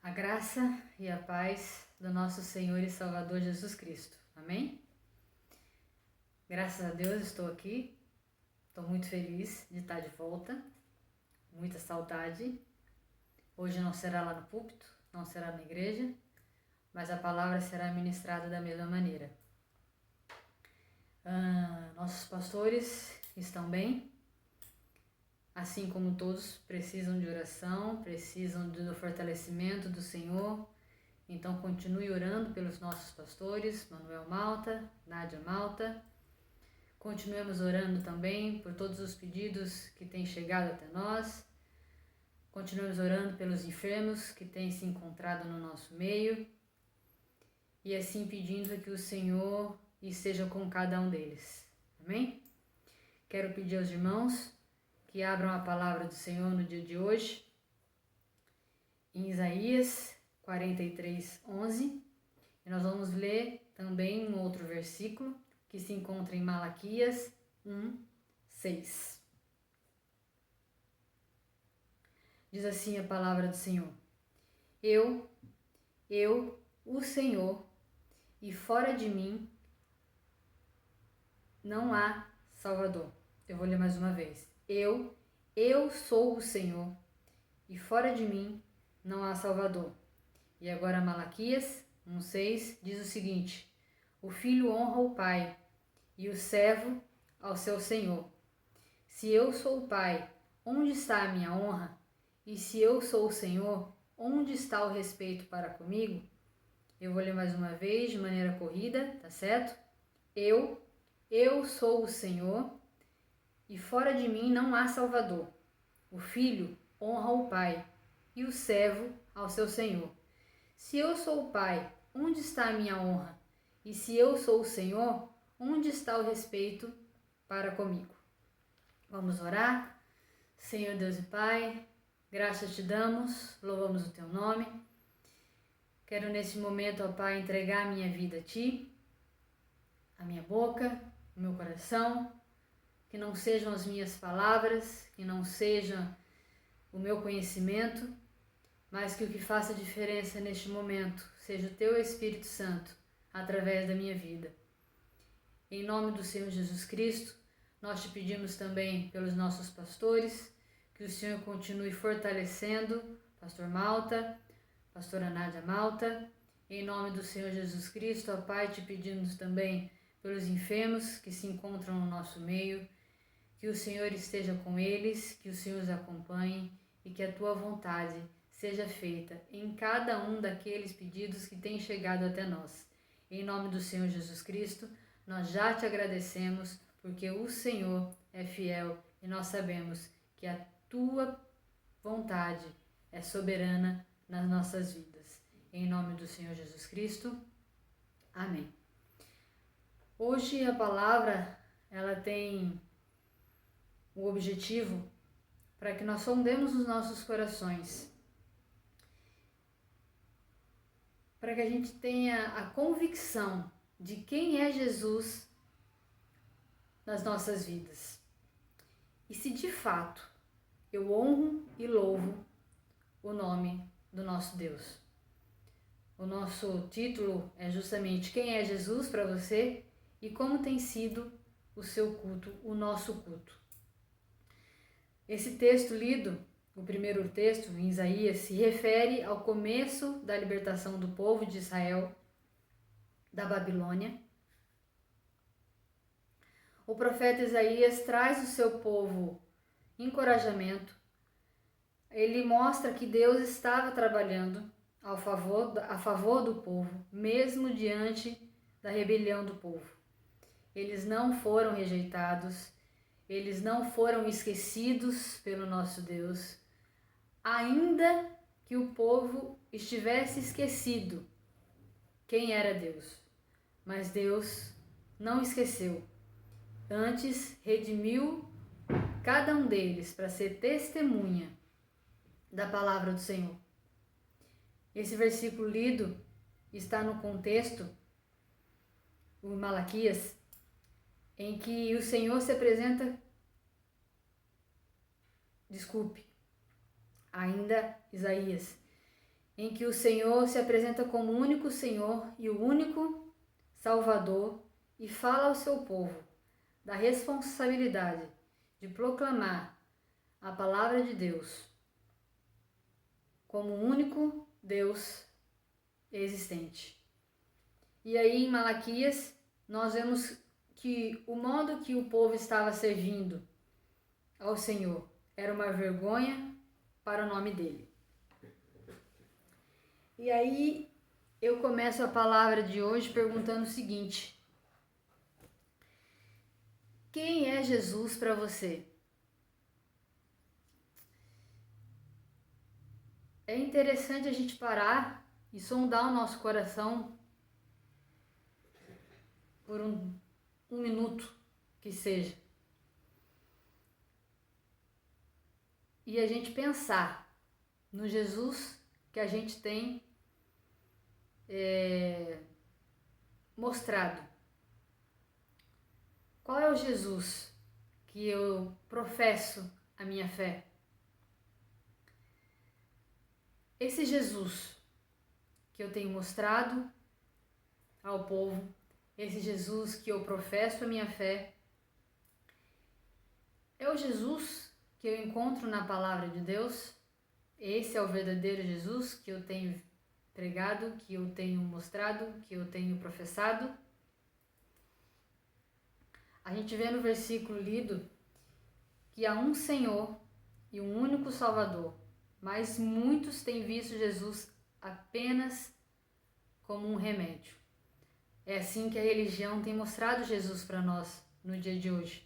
A graça e a paz do nosso Senhor e Salvador Jesus Cristo. Amém? Graças a Deus estou aqui. Estou muito feliz de estar de volta. Muita saudade. Hoje não será lá no púlpito, não será na igreja, mas a palavra será ministrada da mesma maneira. Nossos pastores estão bem, assim como todos precisam de oração, precisam do fortalecimento do Senhor. Então continue orando pelos nossos pastores, Manuel Malta, Nádia Malta. Continuemos orando também por todos os pedidos que têm chegado até nós. Continuemos orando pelos enfermos que têm se encontrado no nosso meio. E assim pedindo que o Senhor esteja com cada um deles. Amém? Quero pedir aos irmãos que abram a palavra do Senhor no dia de hoje, em Isaías 43:11. E nós vamos ler também um outro versículo que se encontra em Malaquias 1:6. Diz assim a palavra do Senhor: Eu, o Senhor, e fora de mim não há Salvador. Eu vou ler mais uma vez. Eu sou o Senhor, e fora de mim não há Salvador. E agora Malaquias 1:6 diz o seguinte: O filho honra o pai, e o servo ao seu senhor. Se eu sou o pai, onde está a minha honra? E se eu sou o Senhor, onde está o respeito para comigo? Eu vou ler mais uma vez de maneira corrida, tá certo? Eu sou o Senhor, e fora de mim não há Salvador. O filho honra o pai, e o servo ao seu senhor. Se eu sou o pai, onde está a minha honra? E se eu sou o Senhor, onde está o respeito para comigo? Vamos orar? Senhor Deus e Pai, graças te damos, louvamos o teu nome. Quero nesse momento, ó Pai, entregar a minha vida a ti, a minha boca, o meu coração, que não sejam as minhas palavras, que não seja o meu conhecimento, mas que o que faça diferença neste momento seja o teu Espírito Santo através da minha vida. Em nome do Senhor Jesus Cristo, nós te pedimos também pelos nossos pastores, que o Senhor continue fortalecendo Pastor Malta, Pastora Nádia Malta. Em nome do Senhor Jesus Cristo, ó Pai, te pedimos também pelos enfermos que se encontram no nosso meio, que o Senhor esteja com eles, que o Senhor os acompanhe e que a tua vontade seja feita em cada um daqueles pedidos que têm chegado até nós. Em nome do Senhor Jesus Cristo, nós já te agradecemos porque o Senhor é fiel e nós sabemos que a tua vontade é soberana nas nossas vidas. Em nome do Senhor Jesus Cristo, amém. Hoje a palavra, ela tem o objetivo para que nós sondemos os nossos corações, para que a gente tenha a convicção de quem é Jesus nas nossas vidas. E se de fato eu honro e louvo o nome do nosso Deus. O nosso título é justamente Quem é Jesus para você e como tem sido o seu culto, o nosso culto. Esse texto lido, o primeiro texto, em Isaías, se refere ao começo da libertação do povo de Israel da Babilônia. O profeta Isaías traz ao seu povo encorajamento. Ele mostra que Deus estava trabalhando a favor do povo, mesmo diante da rebelião do povo. Eles não foram rejeitados, eles não foram esquecidos pelo nosso Deus, ainda que o povo estivesse esquecido quem era Deus. Mas Deus não esqueceu. Antes, redimiu cada um deles para ser testemunha da palavra do Senhor. Esse versículo lido está no contexto, o Malaquias, em que o Senhor se apresenta, ainda Isaías, em que o Senhor se apresenta como o único Senhor e o único Salvador e fala ao seu povo da responsabilidade de proclamar a palavra de Deus como o único Deus existente. E aí em Malaquias nós vemos que o modo que o povo estava servindo ao Senhor era uma vergonha para o nome dele. E aí eu começo a palavra de hoje perguntando o seguinte: quem é Jesus para você? É interessante a gente parar e sondar o nosso coração por um minuto que seja. E a gente pensar no Jesus que a gente tem mostrado. Qual é o Jesus que eu professo a minha fé? Esse Jesus que eu tenho mostrado ao povo, esse Jesus que eu professo a minha fé, é o Jesus que eu encontro na palavra de Deus? Esse é o verdadeiro Jesus que eu tenho pregado, que eu tenho mostrado, que eu tenho professado? A gente vê no versículo lido que há um Senhor e um único Salvador, mas muitos têm visto Jesus apenas como um remédio. É assim que a religião tem mostrado Jesus para nós no dia de hoje.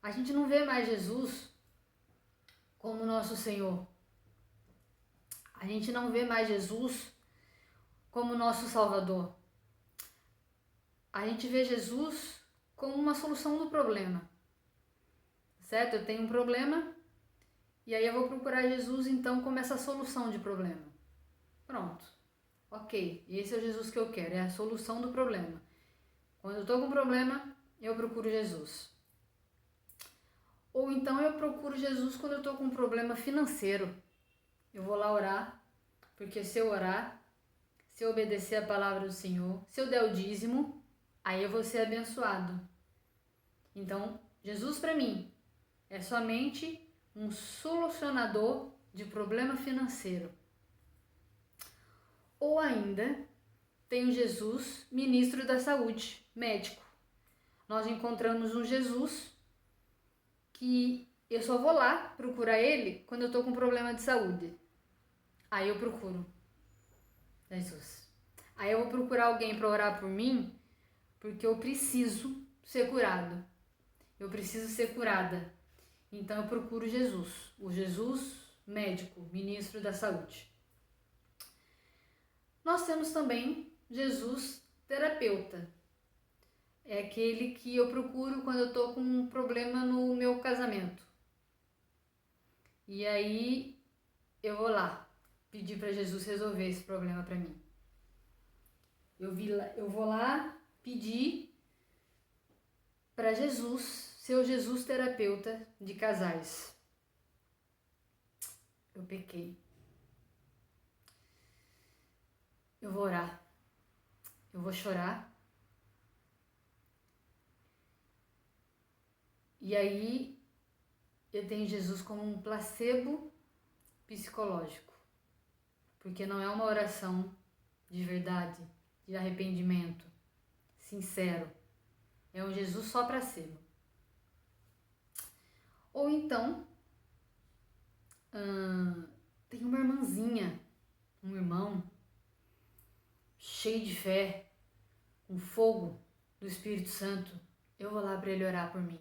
A gente não vê mais Jesus como nosso Senhor. A gente não vê mais Jesus como nosso Salvador. A gente vê Jesus como uma solução do problema. Certo? Eu tenho um problema e aí eu vou procurar Jesus então como essa solução de problema. Pronto. Ok, esse é o Jesus que eu quero, é a solução do problema. Quando eu estou com um problema, eu procuro Jesus. Ou então eu procuro Jesus quando eu estou com um problema financeiro. Eu vou lá orar, porque se eu orar, se eu obedecer a palavra do Senhor, se eu der o dízimo, aí eu vou ser abençoado. Então, Jesus para mim é somente um solucionador de problema financeiro. Ou ainda, tem o Jesus, ministro da saúde, médico. Nós encontramos um Jesus que eu só vou lá procurar ele quando eu estou com problema de saúde. Aí eu procuro Jesus. Aí eu vou procurar alguém para orar por mim, porque eu preciso ser curado. Eu preciso ser curada. Então eu procuro Jesus, o Jesus médico, ministro da saúde. Nós temos também Jesus terapeuta. É aquele que eu procuro quando eu estou com um problema no meu casamento. E aí eu vou lá pedir para Jesus resolver esse problema para mim. Eu vou lá pedir para Jesus ser o Jesus terapeuta de casais. Eu pequei. Eu vou orar. Eu vou chorar. E aí eu tenho Jesus como um placebo psicológico. Porque não é uma oração de verdade, de arrependimento, sincero. É um Jesus só para cima. Ou então, tem uma irmãzinha, um irmão, cheio de fé, com fogo do Espírito Santo. Eu vou lá para ele orar por mim.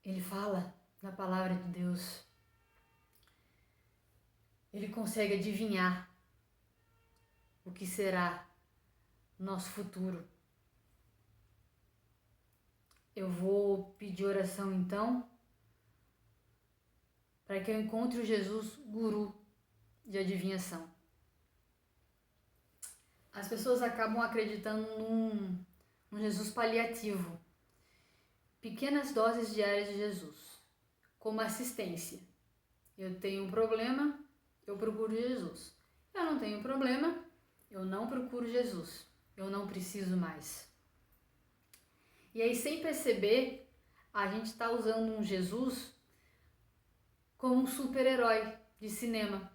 Ele fala na palavra de Deus. Ele consegue adivinhar o que será nosso futuro. Eu vou pedir oração então para que eu encontre o Jesus guru de adivinhação. As pessoas acabam acreditando num Jesus paliativo. Pequenas doses diárias de Jesus, como assistência. Eu tenho um problema, eu procuro Jesus. Eu não tenho problema, eu não procuro Jesus. Eu não preciso mais. E aí, sem perceber, a gente está usando um Jesus como um super-herói de cinema.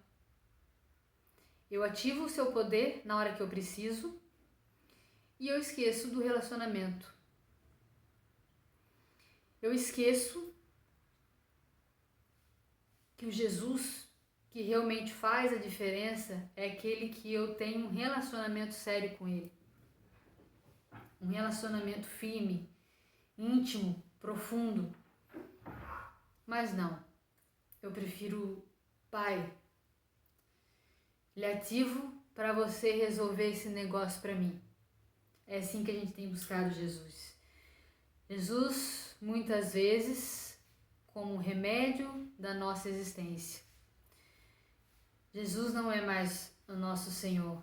Eu ativo o seu poder na hora que eu preciso e eu esqueço do relacionamento. Eu esqueço que o Jesus que realmente faz a diferença é aquele que eu tenho um relacionamento sério com ele. Um relacionamento firme, íntimo, profundo. Mas não, eu prefiro Pai, lhe ativo para você resolver esse negócio para mim. É assim que a gente tem buscado Jesus. Jesus, muitas vezes, como remédio da nossa existência. Jesus não é mais o nosso Senhor.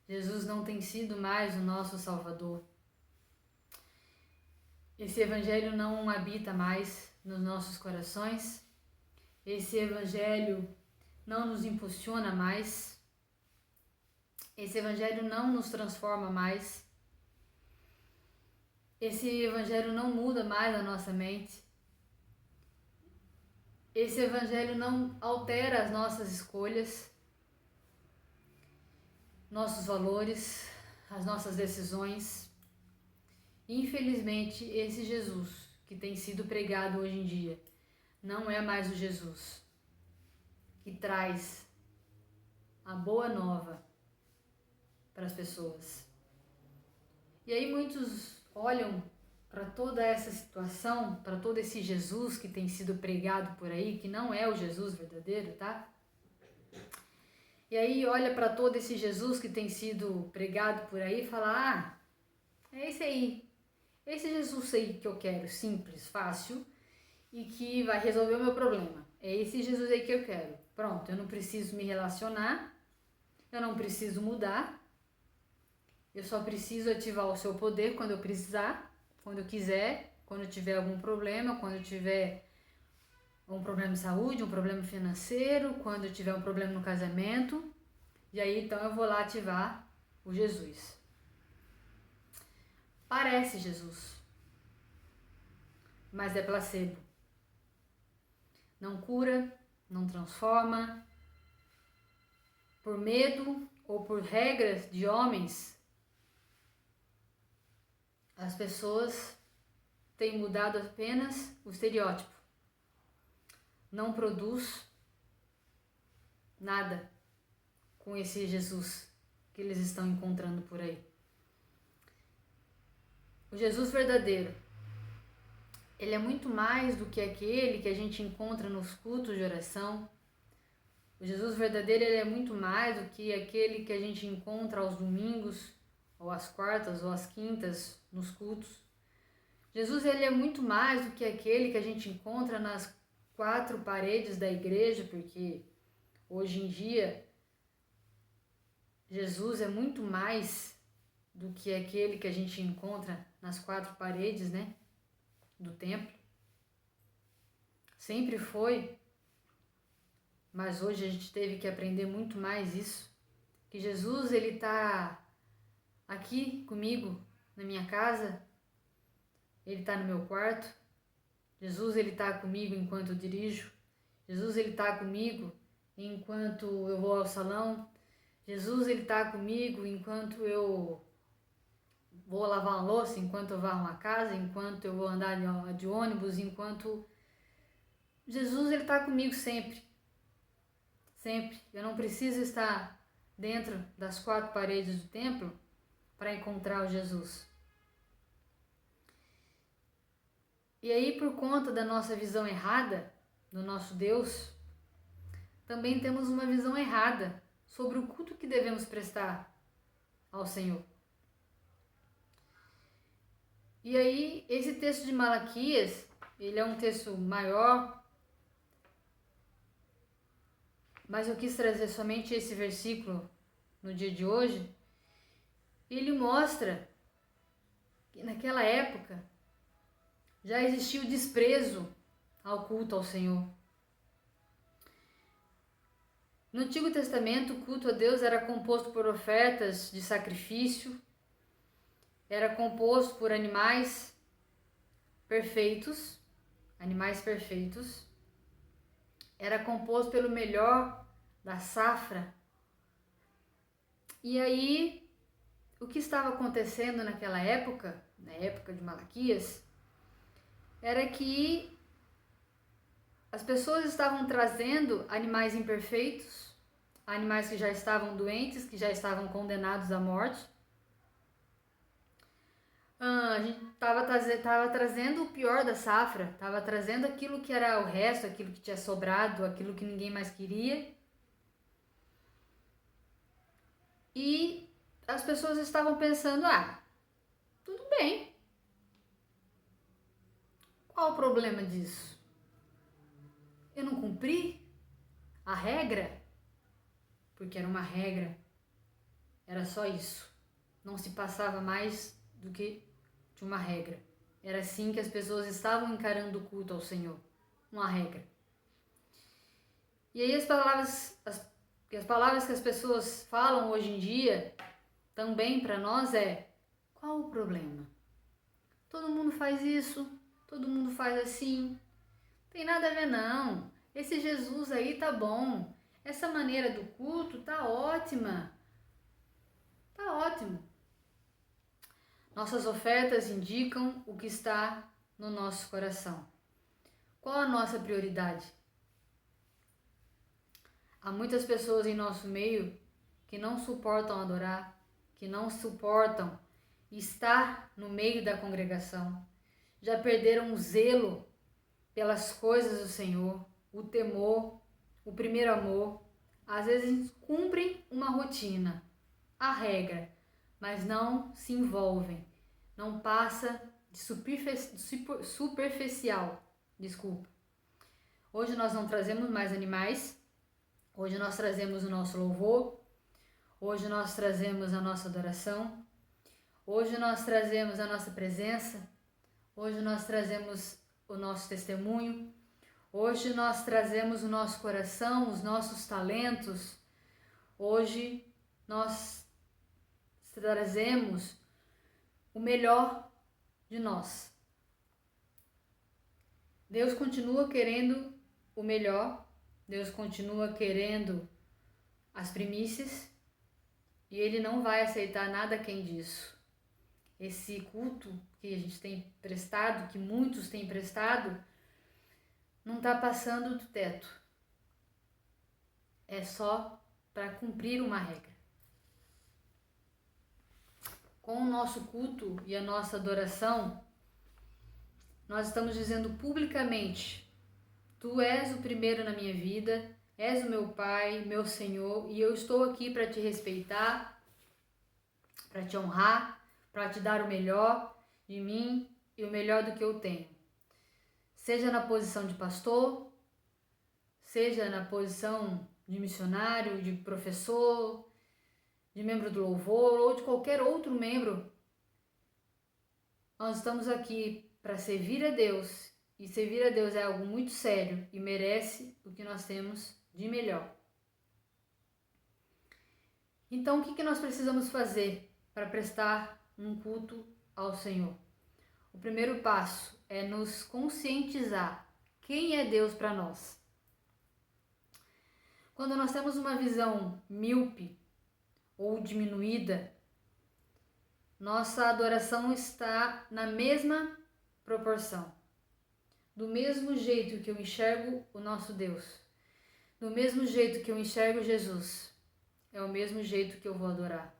Jesus não tem sido mais o nosso Salvador. Esse Evangelho não habita mais nos nossos corações. Esse Evangelho não nos impulsiona mais. Esse Evangelho não nos transforma mais. Esse Evangelho não muda mais a nossa mente. Esse Evangelho não altera as nossas escolhas, nossos valores, as nossas decisões. Infelizmente, esse Jesus que tem sido pregado hoje em dia não é mais o Jesus que traz a boa nova para as pessoas. E aí muitos olham para toda essa situação, para todo esse Jesus que tem sido pregado por aí, que não é o Jesus verdadeiro, tá? E aí olha para todo esse Jesus que tem sido pregado por aí e fala: é esse aí, esse Jesus aí que eu quero, simples, fácil e que vai resolver o meu problema. É esse Jesus aí que eu quero. Pronto, eu não preciso me relacionar, eu não preciso mudar, eu só preciso ativar o seu poder quando eu precisar, quando eu quiser, quando eu tiver algum problema, quando eu tiver um problema de saúde, um problema financeiro, quando eu tiver um problema no casamento. E aí então eu vou lá ativar o Jesus. Parece Jesus, mas é placebo. Não cura, não transforma. Por medo ou por regras de homens, as pessoas têm mudado apenas o estereótipo. Não produz nada com esse Jesus que eles estão encontrando por aí. O Jesus verdadeiro, ele é muito mais do que aquele que a gente encontra nos cultos de oração. O Jesus verdadeiro, ele é muito mais do que aquele que a gente encontra aos domingos, ou às quartas, ou às quintas, nos cultos. Jesus, ele é muito mais do que aquele que a gente encontra nas quatro paredes da igreja, porque hoje em dia Jesus é muito mais do que aquele que a gente encontra nas quatro paredes, né, do templo. Sempre foi, mas hoje a gente teve que aprender muito mais isso, que Jesus, ele está aqui comigo, na minha casa, ele está no meu quarto. Jesus, ele está comigo enquanto eu dirijo. Jesus, ele está comigo enquanto eu vou ao salão. Jesus, ele está comigo enquanto eu vou lavar uma louça, enquanto eu varro uma casa, enquanto eu vou andar de ônibus, enquanto... Jesus, ele está comigo sempre. Sempre. Eu não preciso estar dentro das quatro paredes do templo para encontrar o Jesus. E aí, por conta da nossa visão errada do nosso Deus, também temos uma visão errada sobre o culto que devemos prestar ao Senhor. E aí, esse texto de Malaquias, ele é um texto maior, mas eu quis trazer somente esse versículo no dia de hoje. Ele mostra que naquela época já existia o desprezo ao culto ao Senhor. No Antigo Testamento, o culto a Deus era composto por ofertas de sacrifício, era composto por animais perfeitos, era composto pelo melhor da safra. E aí, o que estava acontecendo naquela época, na época de Malaquias, era que as pessoas estavam trazendo animais imperfeitos, animais que já estavam doentes, que já estavam condenados à morte. A gente estava trazendo o pior da safra, estava trazendo aquilo que era o resto, aquilo que tinha sobrado, aquilo que ninguém mais queria. E as pessoas estavam pensando, tudo bem. Qual o problema disso? Eu não cumpri a regra? Porque era uma regra. Era só isso. Não se passava mais do que de uma regra. Era assim que as pessoas estavam encarando o culto ao Senhor. Uma regra. E aí as palavras que as pessoas falam hoje em dia, também para nós qual o problema? Todo mundo faz isso, todo mundo faz assim. Tem nada a ver não. Esse Jesus aí tá bom. Essa maneira do culto tá ótima. Tá ótimo. Nossas ofertas indicam o que está no nosso coração. Qual a nossa prioridade? Há muitas pessoas em nosso meio que não suportam adorar, que não suportam estar no meio da congregação. Já perderam o zelo pelas coisas do Senhor, o temor, o primeiro amor. Às vezes cumprem uma rotina, a regra, mas não se envolvem, não passa de superficial. Hoje nós não trazemos mais animais, hoje nós trazemos o nosso louvor, hoje nós trazemos a nossa adoração, hoje nós trazemos a nossa presença, hoje nós trazemos o nosso testemunho, hoje nós trazemos o nosso coração, os nossos talentos, hoje nós trazemos o melhor de nós. Deus continua querendo o melhor, Deus continua querendo as primícias e Ele não vai aceitar nada aquém disso. Esse culto que a gente tem prestado, que muitos têm prestado, não está passando do teto. É só para cumprir uma regra. Com o nosso culto e a nossa adoração, nós estamos dizendo publicamente: Tu és o primeiro na minha vida, és o meu Pai, meu Senhor, e eu estou aqui para te respeitar, para te honrar, para te dar o melhor de mim e o melhor do que eu tenho. Seja na posição de pastor, seja na posição de missionário, de professor, de membro do louvor ou de qualquer outro membro, nós estamos aqui para servir a Deus, e servir a Deus é algo muito sério e merece o que nós temos de melhor. Então, o que nós precisamos fazer para prestar um culto ao Senhor? O primeiro passo é nos conscientizar quem é Deus para nós. Quando nós temos uma visão míope ou diminuída, nossa adoração está na mesma proporção. Do mesmo jeito que eu enxergo o nosso Deus, do mesmo jeito que eu enxergo Jesus, é o mesmo jeito que eu vou adorar,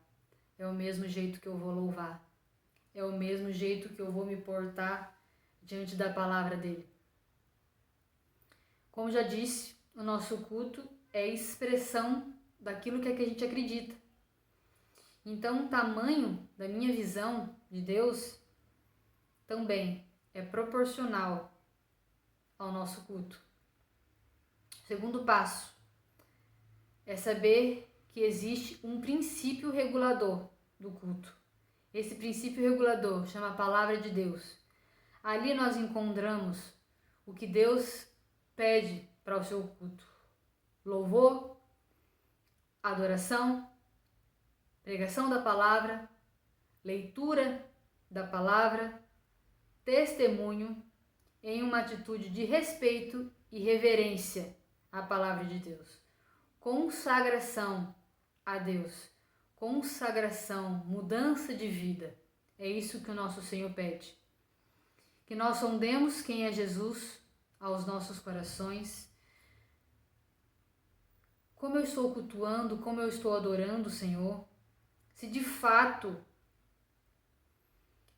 é o mesmo jeito que eu vou louvar, é o mesmo jeito que eu vou me portar diante da palavra dele. Como já disse, o nosso culto é expressão daquilo que a gente acredita. Então, o tamanho da minha visão de Deus também é proporcional ao nosso culto. O segundo passo é saber que existe um princípio regulador do culto. Esse princípio regulador chama a palavra de Deus. Ali nós encontramos o que Deus pede para o seu culto: louvor, adoração, pregação da palavra, leitura da palavra, testemunho em uma atitude de respeito e reverência à palavra de Deus. Consagração a Deus, consagração, mudança de vida. É isso que o nosso Senhor pede. Que nós sondemos quem é Jesus aos nossos corações. Como eu estou cultuando, como eu estou adorando o Senhor. Se de fato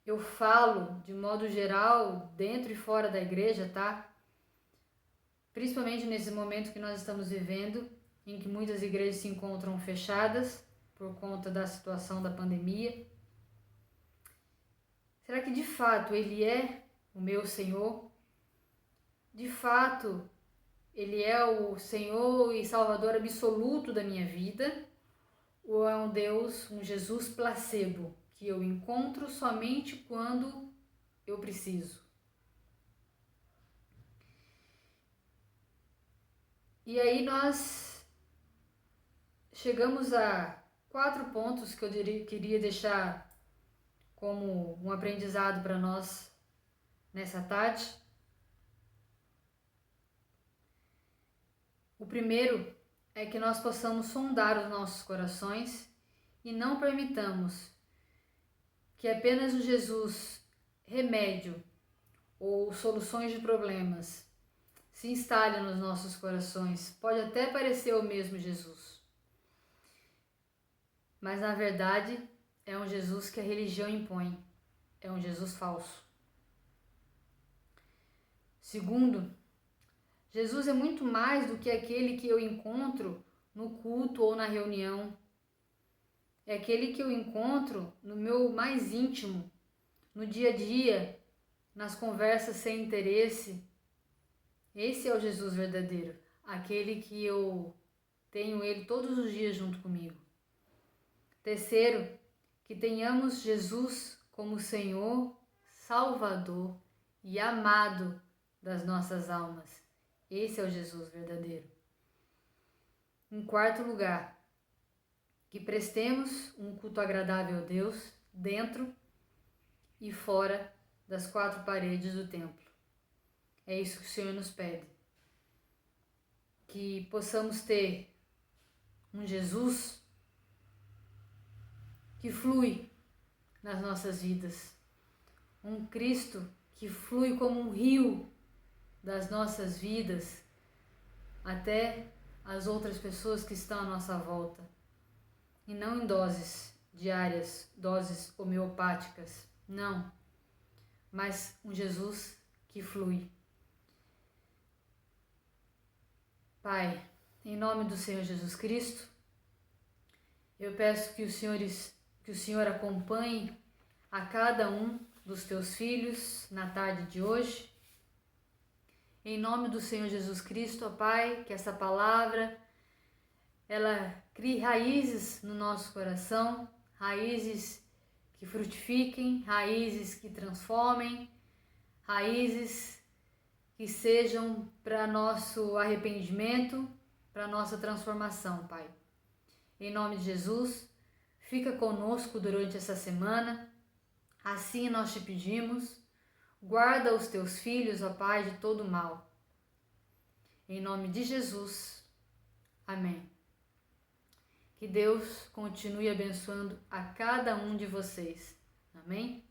eu falo de modo geral, dentro e fora da igreja, tá? Principalmente nesse momento que nós estamos vivendo, em que muitas igrejas se encontram fechadas por conta da situação da pandemia. Será que de fato Ele é o meu Senhor? De fato, Ele é o Senhor e Salvador absoluto da minha vida? Ou é um Deus, um Jesus placebo, que eu encontro somente quando eu preciso? E aí nós chegamos a 4 pontos que eu queria deixar como um aprendizado para nós nessa tarde. O primeiro é que nós possamos sondar os nossos corações e não permitamos que apenas o Jesus remédio ou soluções de problemas se instalem nos nossos corações. Pode até parecer o mesmo Jesus, mas na verdade é um Jesus que a religião impõe, é um Jesus falso. Segundo, Jesus é muito mais do que aquele que eu encontro no culto ou na reunião. É aquele que eu encontro no meu mais íntimo, no dia a dia, nas conversas sem interesse. Esse é o Jesus verdadeiro, aquele que eu tenho Ele todos os dias junto comigo. Terceiro, que tenhamos Jesus como Senhor, Salvador e amado das nossas almas. Esse é o Jesus verdadeiro. Em quarto lugar, que prestemos um culto agradável a Deus dentro e fora das 4 paredes do templo. É isso que o Senhor nos pede. Que possamos ter um Jesus que flui nas nossas vidas. Um Cristo que flui como um rio das nossas vidas até as outras pessoas que estão à nossa volta. E não em doses diárias, doses homeopáticas. Não. Mas um Jesus que flui. Pai, em nome do Senhor Jesus Cristo, eu peço que o Senhor acompanhe a cada um dos teus filhos na tarde de hoje. Em nome do Senhor Jesus Cristo, ó Pai, que essa palavra ela crie raízes no nosso coração, raízes que frutifiquem, raízes que transformem, raízes que sejam para nosso arrependimento, para nossa transformação, Pai. Em nome de Jesus, fica conosco durante essa semana, assim nós te pedimos, guarda os teus filhos, ó Pai, de todo mal. Em nome de Jesus, amém. Que Deus continue abençoando a cada um de vocês, amém?